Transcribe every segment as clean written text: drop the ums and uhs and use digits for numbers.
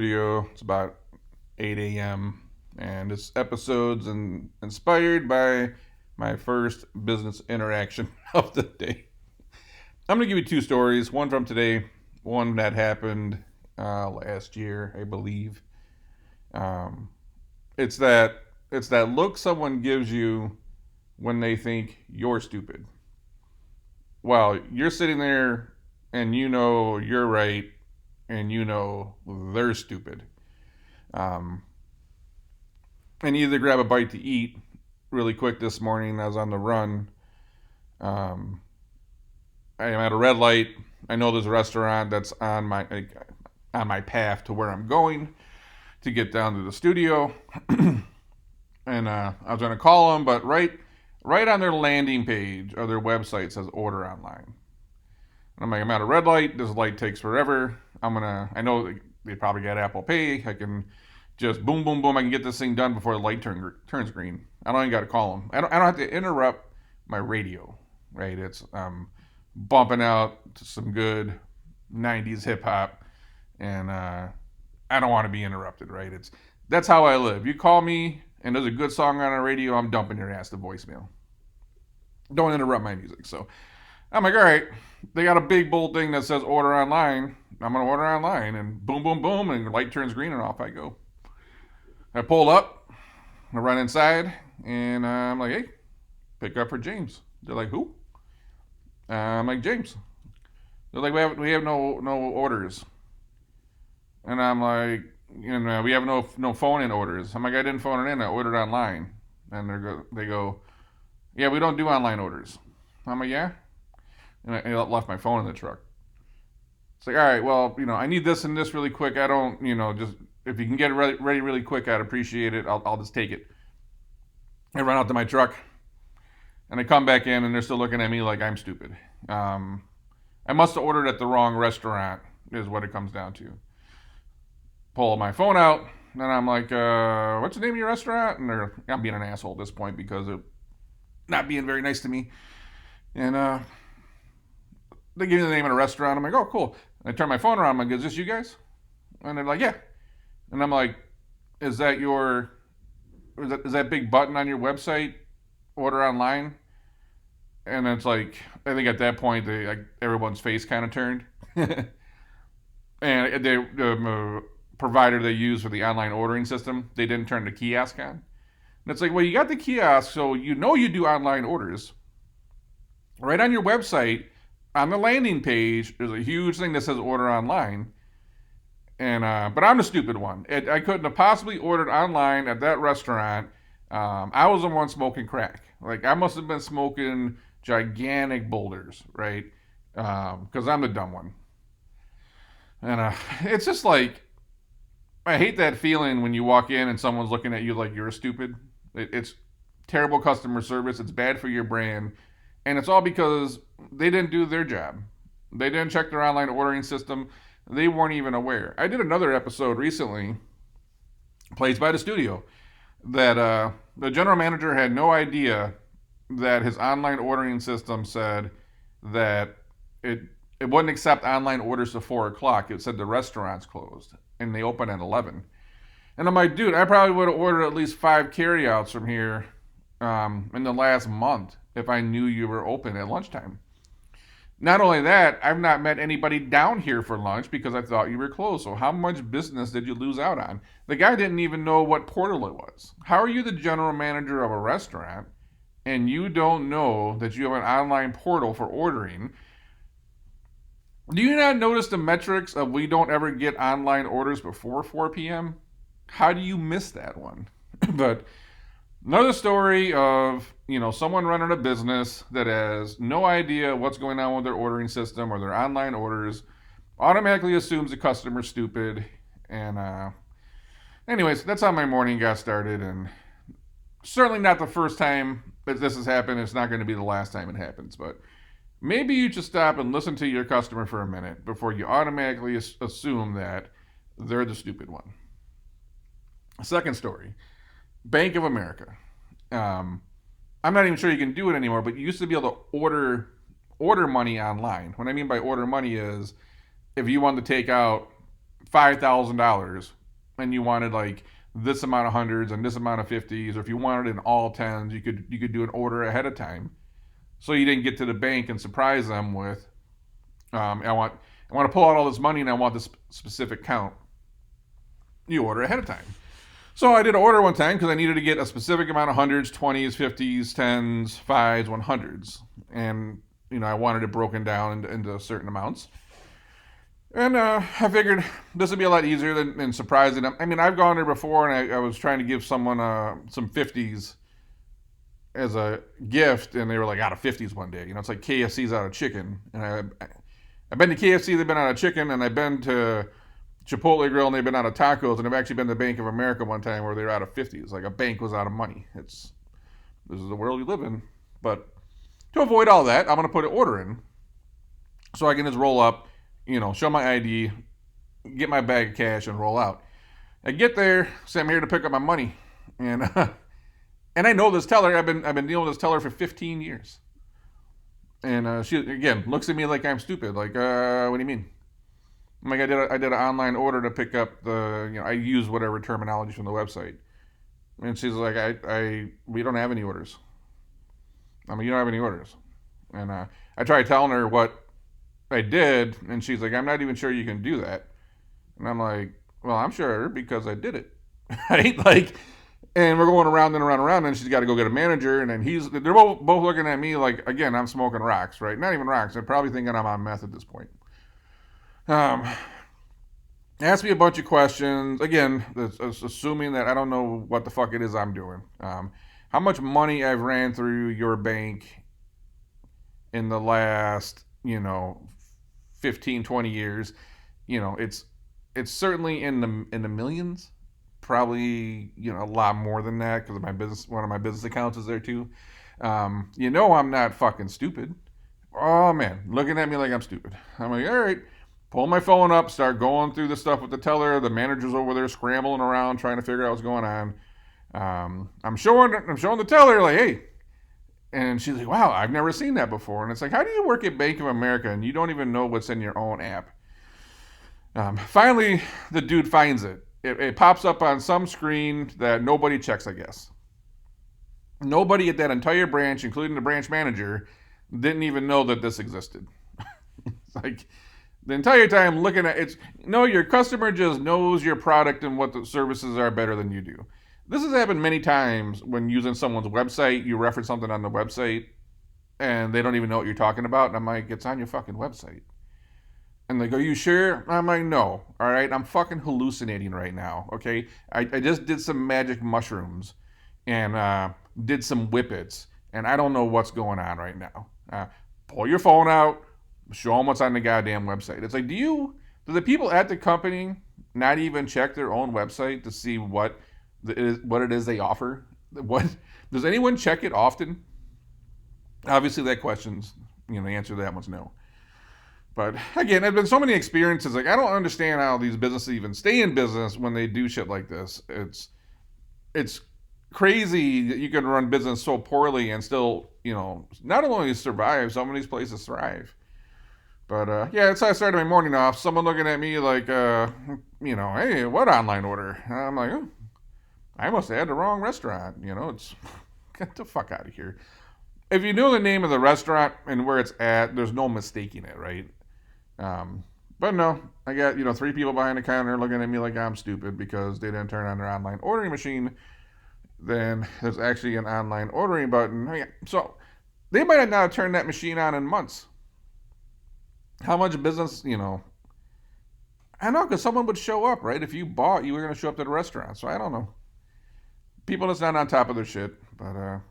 Studio. It's about 8 a.m. and this episode's inspired by my first business interaction of the day. I'm going to give you two stories, one from today, one that happened last year, I believe. Um, it's that it's that look someone gives you when they think you're stupid. Well, you're sitting there and you know you're right and you know they're stupid. Um, I needed to grab a bite to eat really quick this morning. I was on the run. Um, I am at a red light. I know there's a restaurant that's on my path to where I'm going to get down to the studio, and I was going to call them, but right on their landing page or their website says order online. And I'm like, I'm at a red light. This light takes forever. I know they probably got Apple Pay. I can just boom, boom, boom. I can get this thing done before the light turns green. I don't even got to call them. I don't have to interrupt my radio, right? It's bumping out to some good 90s hip hop, and I don't want to be interrupted, right? That's how I live. You call me and there's a good song on the radio, I'm dumping your ass to voicemail. Don't interrupt my music. So I'm like, all right, they got a big bold thing that says order online. I'm gonna order online, and boom, boom, boom, and the light turns green, and off I go. I pull up, I run inside, and I'm like, hey, pick up for James. They're like, who? I'm like, James. They're like, we have no orders, and I'm like, we have no phone in orders. I'm like, I didn't phone it in. I ordered online, and they go, yeah, we don't do online orders. I'm like, yeah, and I left my phone in the truck. It's like, all right, well, I need this and this really quick. I don't, just if you can get it ready really quick, I'd appreciate it. I'll just take it. I run out to my truck, and I come back in, and they're still looking at me like I'm stupid. I must have ordered at the wrong restaurant, is what it comes down to. Pull my phone out, and I'm like, what's the name of your restaurant? And I'm being an asshole at this point because they're not being very nice to me. And they give me the name of the restaurant. I'm like, oh, cool. And I turn my phone around. I'm like, is this you guys? And they're like, yeah. And I'm like, is that is that big button on your website, order online? And it's like, I think at that point, everyone's face kind of turned. And the provider they use for the online ordering system, they didn't turn the kiosk on. And it's like, well, you got the kiosk, so you do online orders. Right on your website, on the landing page, there's a huge thing that says order online. And but I'm the stupid one. I couldn't have possibly ordered online at that restaurant. I was the one smoking crack. Like, I must have been smoking gigantic boulders, right? Because I'm the dumb one. And it's just like, I hate that feeling when you walk in and someone's looking at you like you're stupid. It's terrible customer service. It's bad for your brand. And it's all because they didn't do their job. They didn't check their online ordering system. They weren't even aware. I did another episode recently, Plays by the Studio, that the general manager had no idea that his online ordering system said that it wouldn't accept online orders to 4 o'clock. It said the restaurant's closed, and they open at 11. And I'm like, dude, I probably would have ordered at least 5 carryouts from here in the last month if I knew you were open at lunchtime. Not only that, I've not met anybody down here for lunch because I thought you were closed. So how much business did you lose out on? The guy didn't even know what portal it was. How are you the general manager of a restaurant and you don't know that you have an online portal for ordering? Do you not notice the metrics of we don't ever get online orders before 4 p.m.? How do you miss that one? But another story of, someone running a business that has no idea what's going on with their ordering system or their online orders, automatically assumes the customer's stupid. And anyways, that's how my morning got started, and certainly not the first time that this has happened. It's not going to be the last time it happens, but maybe you should stop and listen to your customer for a minute before you automatically assume that they're the stupid one. Second story, Bank of America. I'm not even sure you can do it anymore, but you used to be able to order money online. What I mean by order money is if you wanted to take out $5,000 and you wanted like this amount of hundreds and this amount of fifties, or if you wanted in all tens, you could do an order ahead of time, so you didn't get to the bank and surprise them with, I want to pull out all this money and I want this specific count. You order ahead of time. So I did an order one time because I needed to get a specific amount of hundreds, 20s, 50s, 10s, 5s, 100s. And, I wanted it broken down into certain amounts. And I figured this would be a lot easier than surprising them. I mean, I've gone there before and I was trying to give someone some 50s as a gift, and they were like out of 50s one day. It's like KFC's out of chicken. And I've been to KFC, they've been out of chicken, and I've been to Chipotle Grill, and they've been out of tacos, and I've actually been to Bank of America one time where they were out of 50s. Like a bank was out of money. This is the world we live in. But to avoid all that, I'm going to put an order in so I can just roll up, show my ID, get my bag of cash, and roll out. I get there, say I'm here to pick up my money, and and I know this teller. I've been dealing with this teller for 15 years, and she again looks at me like I'm stupid. Like, what do you mean? I'm like, I did an online order to pick up I use whatever terminology from the website, and she's like, we don't have any orders. I mean, you don't have any orders, and I tried telling her what I did, and she's like, I'm not even sure you can do that, and I'm like, well, I'm sure because I did it, right? Like, and we're going around and around and around, and she's got to go get a manager, and then they're both looking at me like, again, I'm smoking rocks, right? Not even rocks. They're probably thinking I'm on meth at this point. Asked me a bunch of questions. Again, assuming that I don't know what the fuck it is I'm doing. How much money I've ran through your bank in the last, 15, 20 years. It's certainly in the millions. Probably, a lot more than that because one of my business accounts is there too. I'm not fucking stupid. Oh man, looking at me like I'm stupid. I'm like, all right. Pull my phone up, start going through the stuff with the teller. The manager's over there scrambling around trying to figure out what's going on. I'm showing the teller like, hey, and she's like, wow, I've never seen that before. And it's like, how do you work at Bank of America and you don't even know what's in your own app? Finally, the dude finds it. It pops up on some screen that nobody checks, I guess. Nobody at that entire branch, including the branch manager, didn't even know that this existed. It's like, the entire time looking at it, your customer just knows your product and what the services are better than you do. This has happened many times when using someone's website. You reference something on the website and they don't even know what you're talking about. And I'm like, it's on your fucking website. And they go, you sure? I'm like, no. All right, I'm fucking hallucinating right now. Okay, I just did some magic mushrooms and did some whippets, and I don't know what's going on right now. Pull your phone out. Show them what's on the goddamn website. It's like, do the people at the company not even check their own website to see what it is they offer? What does anyone check it often? Obviously, that question's the answer to that one's no. But again, there've been so many experiences. Like, I don't understand how these businesses even stay in business when they do shit like this. It's crazy that you can run business so poorly and still, not only survive. Some of these places thrive. But, that's how I started my morning off. Someone looking at me like, hey, what online order? And I'm like, oh, I must have had the wrong restaurant. It's, get the fuck out of here. If you know the name of the restaurant and where it's at, there's no mistaking it, right? But no, I got, 3 people behind the counter looking at me like I'm stupid because they didn't turn on their online ordering machine. Then there's actually an online ordering button. So they might have not turned that machine on in months. How much business, I know, because someone would show up, right? If you bought, you were going to show up to the restaurant. So I don't know. People that's not on top of their shit. But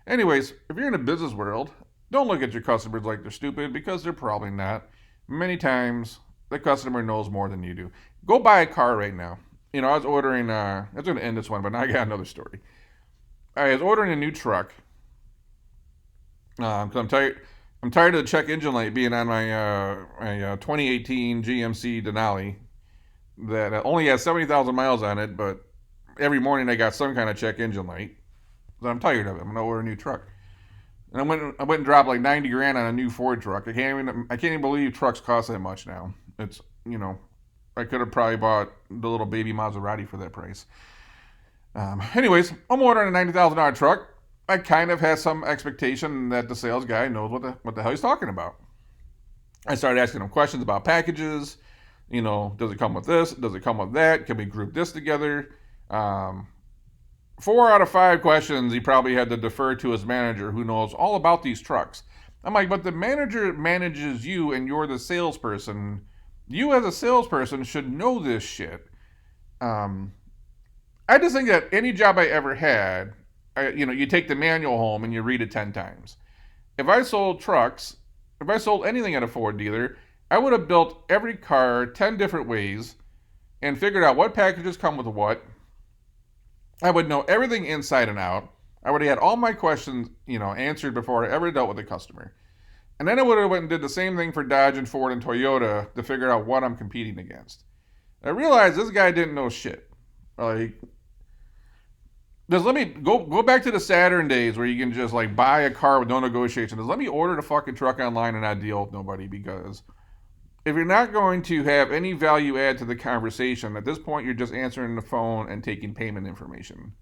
anyways, if you're in the business world, don't look at your customers like they're stupid because they're probably not. Many times, the customer knows more than you do. Go buy a car right now. I was ordering, I was going to end this one, but now I got another story. I was ordering a new truck because I'm tired. I'm tired of the check engine light being on my 2018 GMC Denali that only has 70,000 miles on it, but every morning I got some kind of check engine light. So I'm tired of it. I'm gonna order a new truck. And I went and dropped like 90 grand on a new Ford truck. I can't even believe trucks cost that much now. It's I could have probably bought the little baby Maserati for that price. Anyways, I'm ordering a $90,000 truck. I kind of had some expectation that the sales guy knows what the hell he's talking about. I started asking him questions about packages. Does it come with this? Does it come with that? Can we group this together? 4 out of 5 questions he probably had to defer to his manager who knows all about these trucks. I'm like, but the manager manages you and you're the salesperson. You as a salesperson should know this shit. I just think that any job I ever had, you take the manual home and you read it 10 times. If I sold trucks, if I sold anything at a Ford dealer, I would have built every car 10 different ways and figured out what packages come with what. I would know everything inside and out. I would have had all my questions, answered before I ever dealt with a customer. And then I would have went and did the same thing for Dodge and Ford and Toyota to figure out what I'm competing against. I realized this guy didn't know shit. Like, just let me go back to the Saturn days where you can just like buy a car with no negotiations. Let me order the fucking truck online and not deal with nobody, because if you're not going to have any value add to the conversation, at this point you're just answering the phone and taking payment information.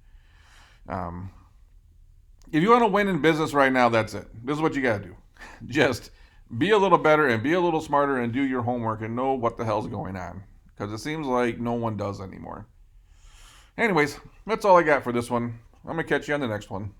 If you want to win in business right now, that's it. This is what you got to do. Just be a little better and be a little smarter and do your homework and know what the hell's going on, because it seems like no one does anymore. Anyways, that's all I got for this one. I'm going to catch you on the next one.